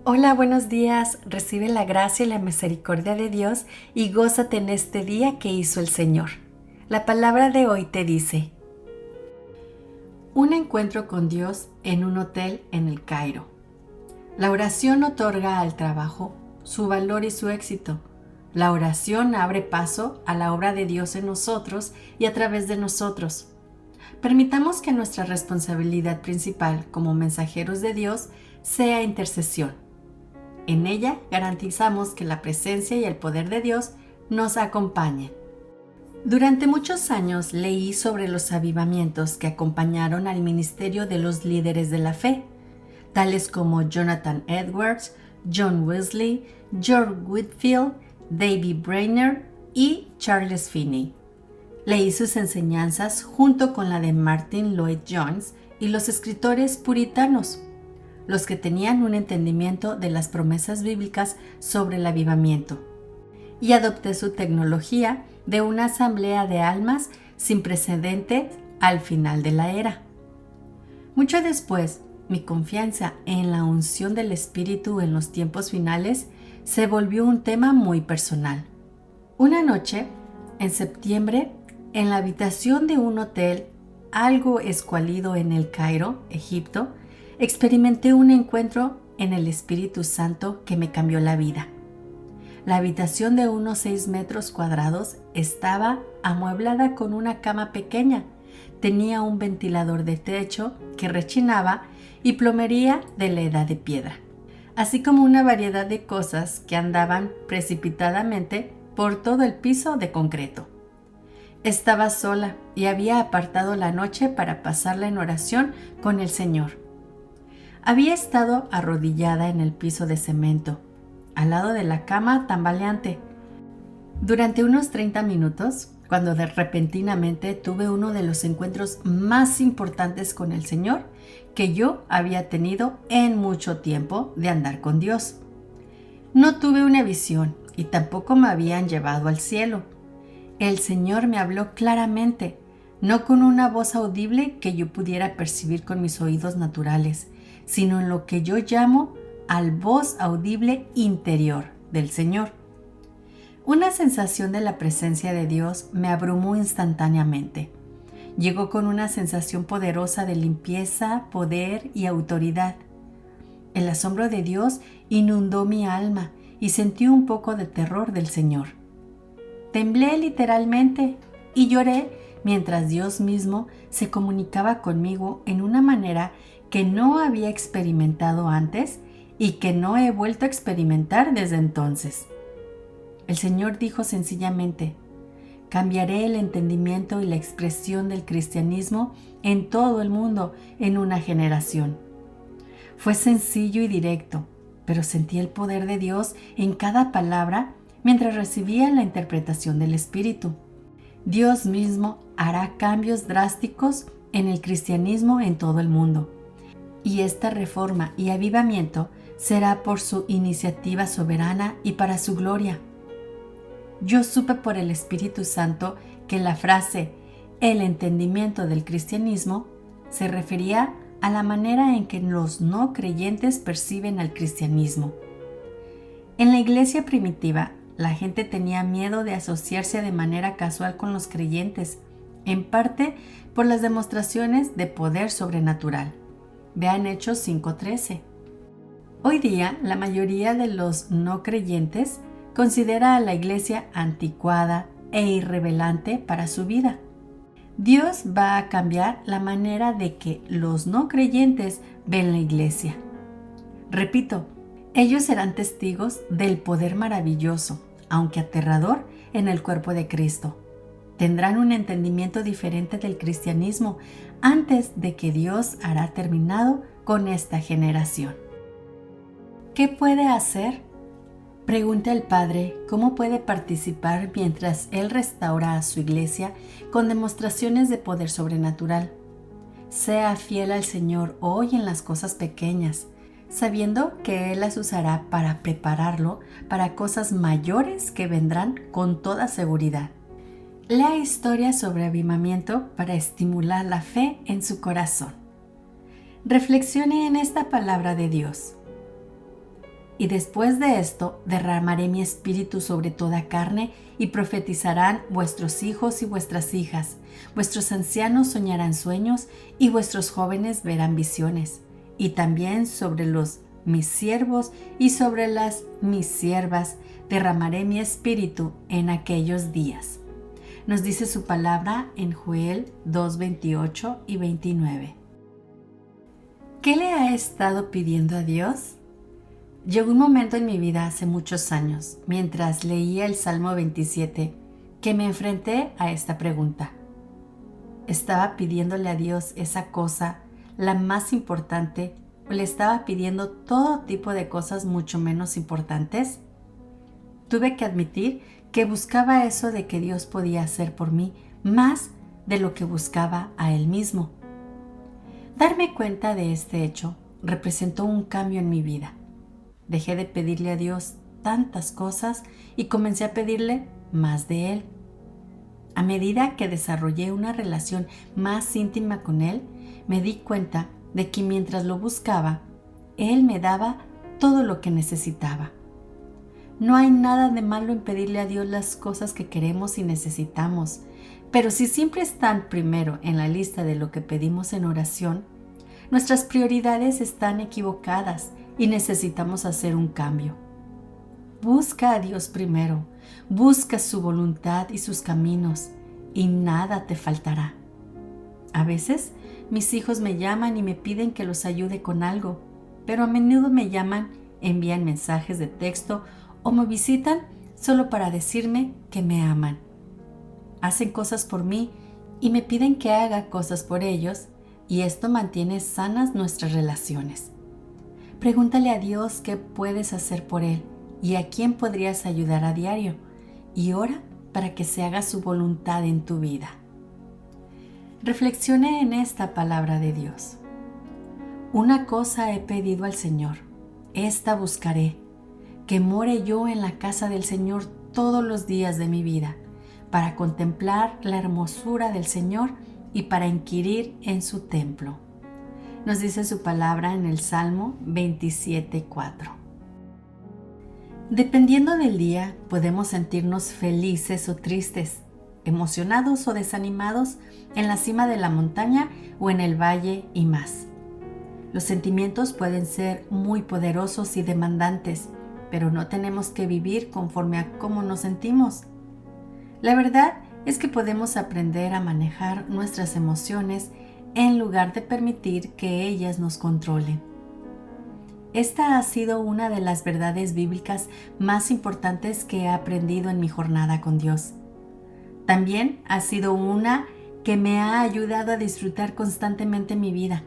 Hola, buenos días. Recibe la gracia y la misericordia de Dios y gózate en este día que hizo el Señor. La palabra de hoy te dice: un encuentro con Dios en un hotel en el Cairo. La oración otorga al trabajo su valor y su éxito. La oración abre paso a la obra de Dios en nosotros y a través de nosotros. Permitamos que nuestra responsabilidad principal como mensajeros de Dios sea intercesión. En ella garantizamos que la presencia y el poder de Dios nos acompañen. Durante muchos años leí sobre los avivamientos que acompañaron al ministerio de los líderes de la fe, tales como Jonathan Edwards, John Wesley, George Whitefield, David Brainerd y Charles Finney. Leí sus enseñanzas junto con la de Martin Lloyd-Jones y los escritores puritanos, los que tenían un entendimiento de las promesas bíblicas sobre el avivamiento, y adopté su tecnología de una asamblea de almas sin precedentes al final de la era. Mucho después, mi confianza en la unción del Espíritu en los tiempos finales se volvió un tema muy personal. Una noche, en septiembre, en la habitación de un hotel algo escuálido en El Cairo, Egipto, experimenté un encuentro en el Espíritu Santo que me cambió la vida. La habitación de unos 6 metros cuadrados estaba amueblada con una cama pequeña, tenía un ventilador de techo que rechinaba y plomería de la edad de piedra, así como una variedad de cosas que andaban precipitadamente por todo el piso de concreto. Estaba sola y había apartado la noche para pasarla en oración con el Señor. Había estado arrodillada en el piso de cemento, al lado de la cama tambaleante, durante unos 30 minutos, cuando repentinamente tuve uno de los encuentros más importantes con el Señor que yo había tenido en mucho tiempo de andar con Dios. No tuve una visión y tampoco me habían llevado al cielo. El Señor me habló claramente, no con una voz audible que yo pudiera percibir con mis oídos naturales, sino en lo que yo llamo al voz audible interior del Señor. Una sensación de la presencia de Dios me abrumó instantáneamente. Llegó con una sensación poderosa de limpieza, poder y autoridad. El asombro de Dios inundó mi alma y sentí un poco de terror del Señor. Temblé literalmente y lloré mientras Dios mismo se comunicaba conmigo en una manera que no había experimentado antes y que no he vuelto a experimentar desde entonces. El Señor dijo sencillamente: cambiaré el entendimiento y la expresión del cristianismo en todo el mundo en una generación. Fue sencillo y directo, pero sentí el poder de Dios en cada palabra mientras recibía la interpretación del Espíritu. Dios mismo hará cambios drásticos en el cristianismo en todo el mundo. Y esta reforma y avivamiento será por su iniciativa soberana y para su gloria. Yo supe por el Espíritu Santo que la frase «el entendimiento del cristianismo» se refería a la manera en que los no creyentes perciben al cristianismo. En la iglesia primitiva, la gente tenía miedo de asociarse de manera casual con los creyentes, en parte por las demostraciones de poder sobrenatural. Vean Hechos 5:13. Hoy día, la mayoría de los no creyentes considera a la iglesia anticuada e irrelevante para su vida. Dios va a cambiar la manera de que los no creyentes ven la iglesia. Repito, ellos serán testigos del poder maravilloso, aunque aterrador, en el cuerpo de Cristo. Tendrán un entendimiento diferente del cristianismo antes de que Dios hará terminado con esta generación. ¿Qué puede hacer? Pregunta el Padre cómo puede participar mientras Él restaura a su iglesia con demostraciones de poder sobrenatural. Sea fiel al Señor hoy en las cosas pequeñas, sabiendo que Él las usará para prepararlo para cosas mayores que vendrán con toda seguridad. Lea historias sobre avivamiento para estimular la fe en su corazón. Reflexione en esta palabra de Dios. Y después de esto derramaré mi espíritu sobre toda carne, y profetizarán vuestros hijos y vuestras hijas, vuestros ancianos soñarán sueños, y vuestros jóvenes verán visiones. Y también sobre los mis siervos y sobre las mis siervas derramaré mi espíritu en aquellos días. Nos dice su palabra en Joel 2:28 y 29. ¿Qué le ha estado pidiendo a Dios? Llegó un momento en mi vida hace muchos años, mientras leía el Salmo 27, que me enfrenté a esta pregunta. ¿Estaba pidiéndole a Dios esa cosa, la más importante, o le estaba pidiendo todo tipo de cosas mucho menos importantes? Tuve que admitir que buscaba eso de que Dios podía hacer por mí más de lo que buscaba a Él mismo. Darme cuenta de este hecho representó un cambio en mi vida. Dejé de pedirle a Dios tantas cosas y comencé a pedirle más de Él. A medida que desarrollé una relación más íntima con Él, me di cuenta de que mientras lo buscaba, Él me daba todo lo que necesitaba. No hay nada de malo en pedirle a Dios las cosas que queremos y necesitamos, pero si siempre están primero en la lista de lo que pedimos en oración, nuestras prioridades están equivocadas y necesitamos hacer un cambio. Busca a Dios primero, busca su voluntad y sus caminos, y nada te faltará. A veces, mis hijos me llaman y me piden que los ayude con algo, pero a menudo me llaman, envían mensajes de texto o me visitan solo para decirme que me aman. Hacen cosas por mí y me piden que haga cosas por ellos, y esto mantiene sanas nuestras relaciones. Pregúntale a Dios qué puedes hacer por Él y a quién podrías ayudar a diario, y ora para que se haga su voluntad en tu vida. Reflexione en esta palabra de Dios. Una cosa he pedido al Señor, esta buscaré, que more yo en la casa del Señor todos los días de mi vida, para contemplar la hermosura del Señor y para inquirir en su templo. Nos dice su palabra en el Salmo 27:4. Dependiendo del día, podemos sentirnos felices o tristes, emocionados o desanimados, en la cima de la montaña o en el valle y más. Los sentimientos pueden ser muy poderosos y demandantes, pero no tenemos que vivir conforme a cómo nos sentimos. La verdad es que podemos aprender a manejar nuestras emociones en lugar de permitir que ellas nos controlen. Esta ha sido una de las verdades bíblicas más importantes que he aprendido en mi jornada con Dios. También ha sido una que me ha ayudado a disfrutar constantemente mi vida.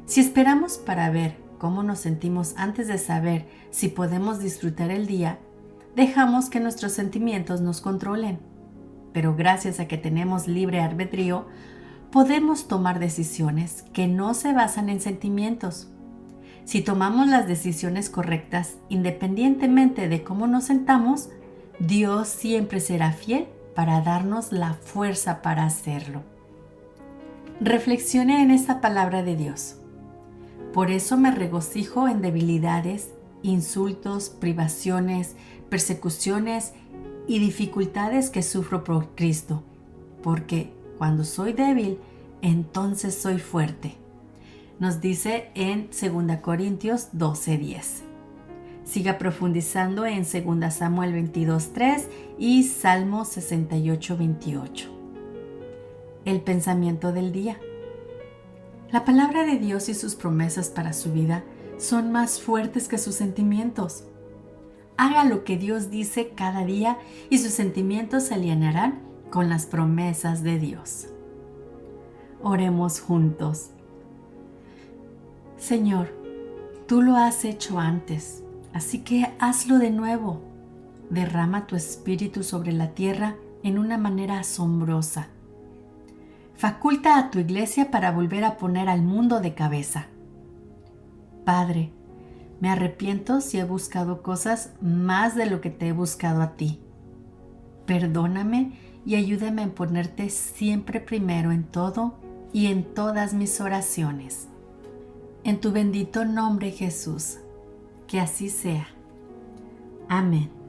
Si esperamos para ver cómo nos sentimos antes de saber si podemos disfrutar el día, dejamos que nuestros sentimientos nos controlen. Pero gracias a que tenemos libre albedrío, podemos tomar decisiones que no se basan en sentimientos. Si tomamos las decisiones correctas, independientemente de cómo nos sentamos, Dios siempre será fiel para darnos la fuerza para hacerlo. Reflexione en esta palabra de Dios. Por eso me regocijo en debilidades, insultos, privaciones, persecuciones y dificultades que sufro por Cristo, porque cuando soy débil, entonces soy fuerte. Nos dice en 2 Corintios 12:10. Siga profundizando en 2 Samuel 22:3 y Salmo 68:28. El pensamiento del día. La palabra de Dios y sus promesas para su vida son más fuertes que sus sentimientos. Haga lo que Dios dice cada día y sus sentimientos se alinearán con las promesas de Dios. Oremos juntos. Señor, tú lo has hecho antes, así que hazlo de nuevo. Derrama tu espíritu sobre la tierra en una manera asombrosa. Faculta a tu iglesia para volver a poner al mundo de cabeza. Padre, me arrepiento si he buscado cosas más de lo que te he buscado a ti. Perdóname y ayúdame a ponerte siempre primero en todo y en todas mis oraciones. En tu bendito nombre, Jesús, Que así sea. Amén.